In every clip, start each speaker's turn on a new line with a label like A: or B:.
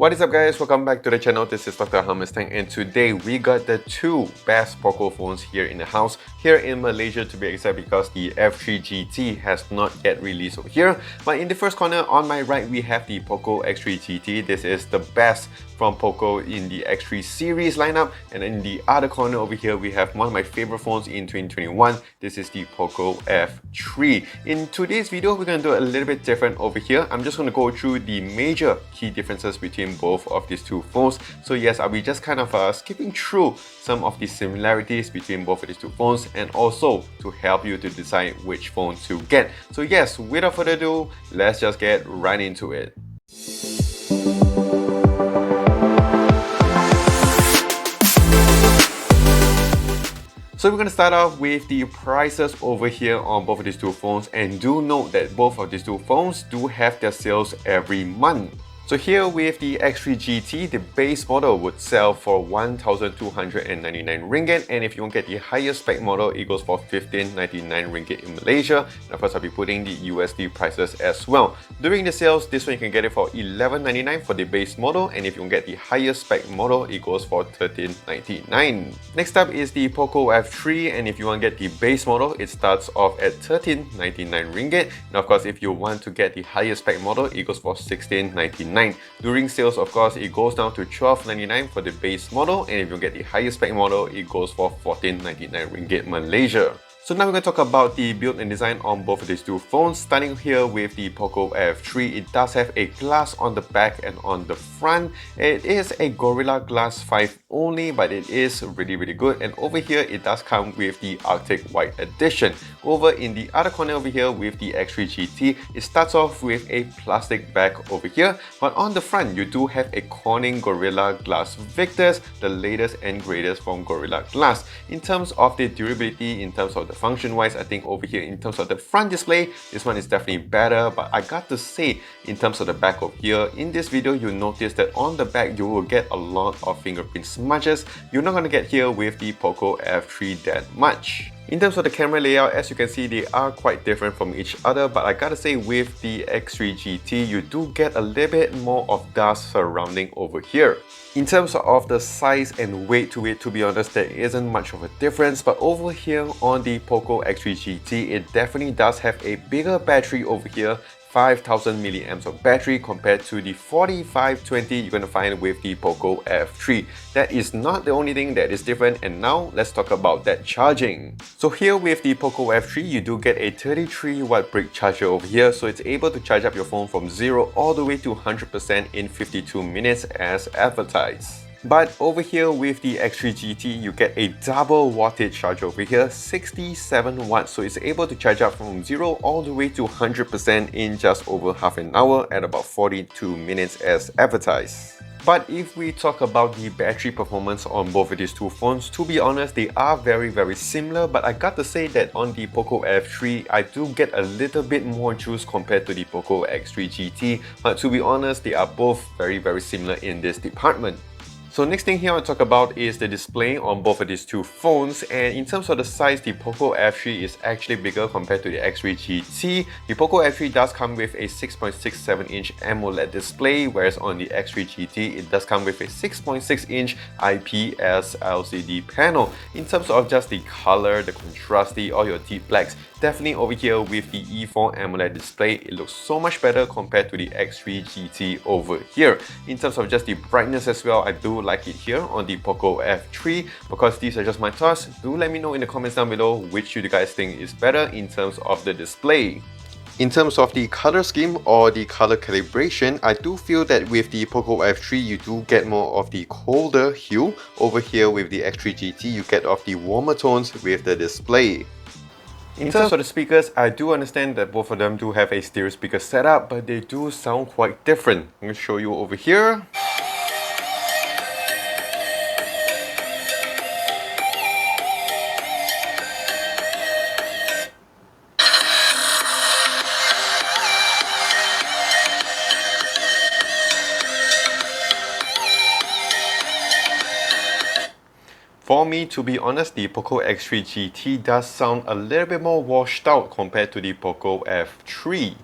A: What is up guys, welcome back to the channel. This is Dr. Hammerstein and today we got the two best Poco phones here in the house, here in Malaysia to be exact, because the F3 GT has not yet released over here. But in the first corner on my right we have the Poco X3 GT. This is the best from Poco in the X3 series lineup, and in the other corner over here we have one of my favorite phones in 2021. This is the Poco F3. In today's video we're going to do a little bit different over here. I'm just going to go through the major key differences between both of these two phones. So yes, I'll be just kind of skipping through some of the similarities between both of these two phones, and also to help you to decide which phone to get. So yes, without further ado, let's just get right into it. So we're going to start off with the prices over here on both of these two phones, and do note that both of these two phones do have their sales every month. So here with the X3 GT, the base model would sell for 1,299 ringgit, and if you want to get the higher spec model, it goes for 1,599 ringgit in Malaysia. And of course, I'll be putting the USD prices as well. During the sales, this one you can get it for 11.99 for the base model, and if you want to get the higher spec model, it goes for 13.99. Next up is the Poco F3, and if you want to get the base model, it starts off at 13.99 ringgit. And of course, if you want to get the higher spec model, it goes for 16.99. During sales, of course, it goes down to 12.99 for the base model, and if you get the higher spec model, it goes for 14.99 ringgit Malaysia. So now we're going to talk about the build and design on both of these two phones. Starting here with the Poco F3, it does have a glass on the back and on the front. It is a Gorilla Glass 5 only, but it is really good. And over here, it does come with the Arctic White Edition. Over in the other corner over here with the X3 GT, it starts off with a plastic back over here, but on the front, you do have a Corning Gorilla Glass Victus, the latest and greatest from Gorilla Glass. In terms of the durability, in terms of the function wise, I think over here in terms of the front display, this one is definitely better. But I got to say, in terms of the back over here, in this video you'll notice that on the back you will get a lot of fingerprint smudges. You're not going to get here with the Poco F3 that much. In terms of the camera layout, as you can see, they are quite different from each other, but I gotta say with the X3 GT, you do get a little bit more of dust surrounding over here. In terms of the size and weight to it, to be honest, there isn't much of a difference, but over here on the Poco X3 GT, it definitely does have a bigger battery over here. 5,000 milliamps of battery compared to the 4520 you're going to find with the Poco F3. That is not the only thing that is different, and now let's talk about that charging. So here with the Poco F3, you do get a 33 watt brick charger over here, so it's able to charge up your phone from 0 all the way to 100% in 52 minutes as advertised. But over here with the X3 GT, you get a double wattage charger over here, 67 watts, so it's able to charge up from 0 all the way to 100% in just over half an hour at about 42 minutes as advertised. But if we talk about the battery performance on both of these two phones, to be honest, they are very similar, but I got to say that on the Poco F3, I do get a little bit more juice compared to the Poco X3 GT, but to be honest, they are both very similar in this department. So next thing here I want to talk about is the display on both of these two phones, and in terms of the size, the Poco F3 is actually bigger compared to the X3 GT. The Poco F3 does come with a 6.67 inch AMOLED display, whereas on the X3 GT it does come with a 6.6 inch IPS LCD panel. In terms of just the color, the contrasty, all your deep blacks, definitely over here with the E4 AMOLED display, it looks so much better compared to the X3 GT over here. In terms of just the brightness as well, I do like it here on the Poco F3, because these are just my thoughts. Do let me know in the comments down below which you guys think is better in terms of the display. In terms of the color scheme or the color calibration, I do feel that with the Poco F3 you do get more of the colder hue. Over here with the X3 GT you get of the warmer tones with the display. In terms of the speakers, I do understand that both of them do have a stereo speaker setup, but they do sound quite different. I'm going to show you over here. For me, to be honest, the Poco X3 GT does sound a little bit more washed out compared to the Poco F3.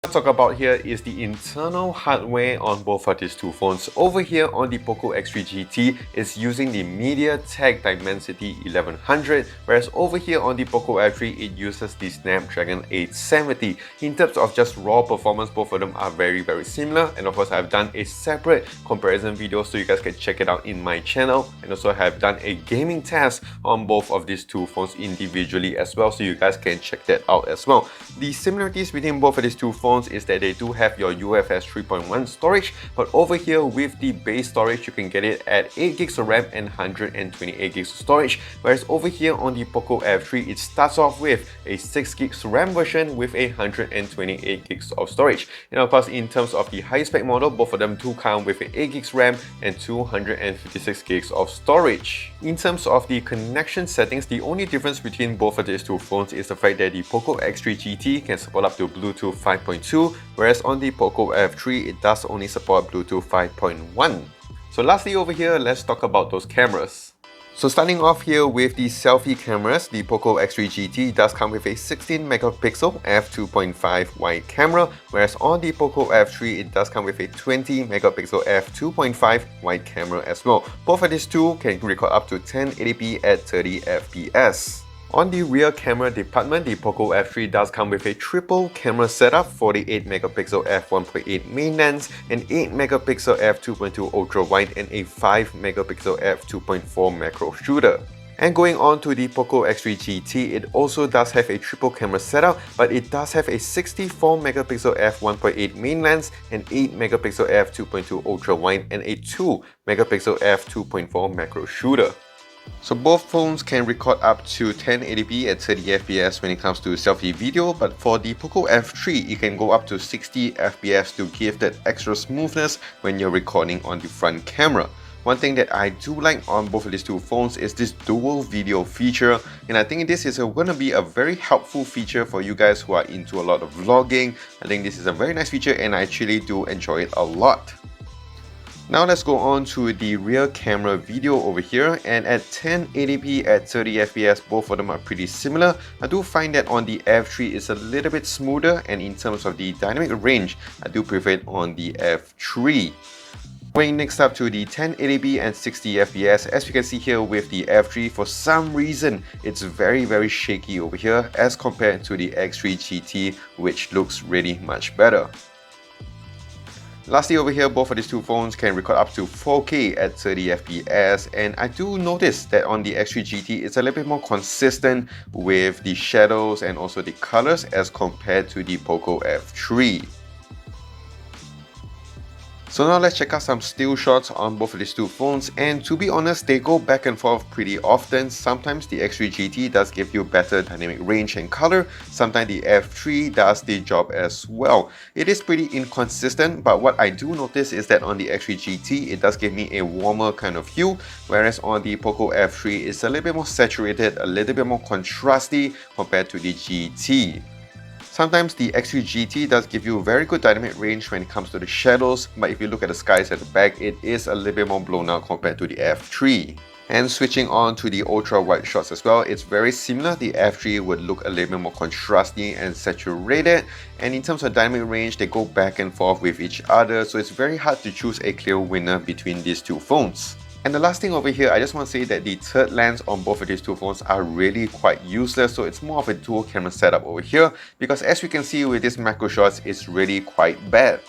A: Talk about here is the internal hardware on both of these two phones. Over here on the Poco X3 GT, it's using the MediaTek Dimensity 1100, whereas over here on the Poco F3, it uses the Snapdragon 870. In terms of just raw performance, both of them are very similar, and of course I've done a separate comparison video so you guys can check it out in my channel, and also have done a gaming test on both of these two phones individually as well, so you guys can check that out as well. The similarities between both of these two phones is that they do have your UFS 3.1 storage, but over here with the base storage you can get it at 8 gigs of RAM and 128 gigs of storage, whereas over here on the Poco F3 it starts off with a 6 gigs RAM version with 128 gigs of storage. And of course in terms of the high spec model, both of them do come with 8 gigs RAM and 256 gigs of storage. In terms of the connection settings, the only difference between both of these two phones is the fact that the Poco X3 GT can support up to Bluetooth 5.2, whereas on the Poco F3 it does only support Bluetooth 5.1. So lastly over here, let's talk about those cameras. So starting off here with the selfie cameras, the Poco X3 GT does come with a 16 megapixel f2.5 wide camera, whereas on the Poco F3 it does come with a 20 megapixel f2.5 wide camera as well. Both of these two can record up to 1080p at 30 fps. On the rear camera department, the Poco F3 does come with a triple camera setup, 48 megapixel f1.8 main lens, an 8 megapixel f2.2 ultra wide, and a 5 megapixel f2.4 macro shooter. And going on to the Poco X3 GT, it also does have a triple camera setup, but it does have a 64 megapixel f1.8 main lens, an 8 megapixel f2.2 ultra wide, and a 2 megapixel f2.4 macro shooter. So both phones can record up to 1080p at 30 fps when it comes to selfie video, but for the Poco F3 it can go up to 60 fps to give that extra smoothness when you're recording on the front camera. One thing that I do like on both of these two phones is this dual video feature, and I think this is going to be a very helpful feature for you guys who are into a lot of vlogging. I think this is a very nice feature and I actually do enjoy it a lot. Now let's go on to the rear camera video over here, and at 1080p at 30 fps, both of them are pretty similar. I do find that on the F3 it's a little bit smoother, and in terms of the dynamic range, I do prefer it on the F3. Going next up to the 1080p and 60 fps, as you can see here with the F3, for some reason it's very shaky over here as compared to the X3 GT, which looks really much better. Lastly over here, both of these two phones can record up to 4K at 30 fps, and I do notice that on the X3 GT it's a little bit more consistent with the shadows and also the colors as compared to the Poco F3. So now let's check out some still shots on both of these two phones, and to be honest, they go back and forth pretty often. Sometimes the X3 GT does give you better dynamic range and color, sometimes the F3 does the job as well. It is pretty inconsistent, but what I do notice is that on the X3 GT it does give me a warmer kind of hue, whereas on the Poco F3 it's a little bit more saturated, a little bit more contrasty compared to the GT. Sometimes the X3 GT does give you very good dynamic range when it comes to the shadows, but if you look at the skies at the back, it is a little bit more blown out compared to the F3. And switching on to the ultra wide shots as well, it's very similar. The F3 would look a little bit more contrasty and saturated, and in terms of dynamic range, they go back and forth with each other, so it's very hard to choose a clear winner between these two phones. And the last thing over here, I just want to say that the third lens on both of these two phones are really quite useless, so it's more of a dual camera setup over here, because as you can see with these macro shots, it's really quite bad.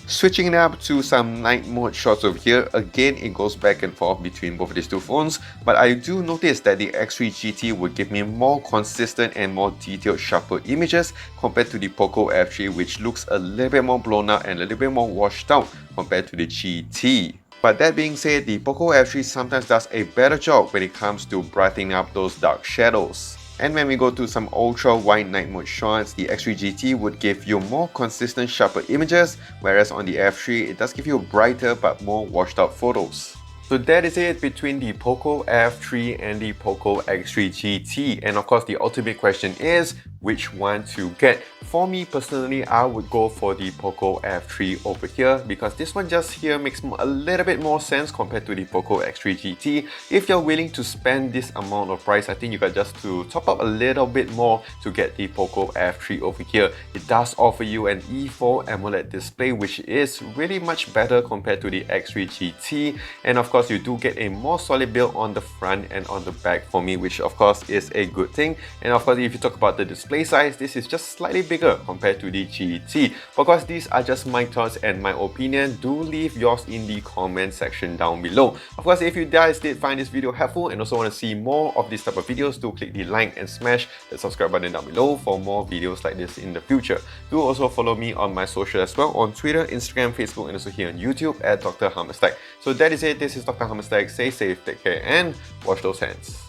A: Switching it up to some night mode shots over here, again it goes back and forth between both of these two phones, but I do notice that the X3 GT would give me more consistent and more detailed, sharper images compared to the Poco F3, which looks a little bit more blown out and a little bit more washed out compared to the GT. But that being said, the Poco F3 sometimes does a better job when it comes to brightening up those dark shadows. And when we go to some ultra wide night mode shots, the X3 GT would give you more consistent, sharper images, whereas on the F3 it does give you brighter but more washed out photos. So that is it between the Poco F3 and the Poco X3 GT, and of course the ultimate question is, which one to get. For me personally, I would go for the Poco F3 over here because this one just here makes a little bit more sense compared to the Poco X3 GT. If you're willing to spend this amount of price, I think you got just to top up a little bit more to get the Poco F3 over here. It does offer you an E4 AMOLED display, which is really much better compared to the X3 GT, and of course you do get a more solid build on the front and on the back for me, which of course is a good thing. And of course, if you talk about the display size, this is just slightly bigger compared to the GT. But of course, these are just my thoughts and my opinion. Do leave yours in the comment section down below. Of course, if you guys did find this video helpful and also want to see more of this type of videos, do click the like and smash the subscribe button down below for more videos like this in the future. Do also follow me on my social as well, on Twitter, Instagram, Facebook, and also here on YouTube at Dr. Hammerstack. So that is it. This is Dr. Hammerstack. Stay safe, take care, and wash those hands.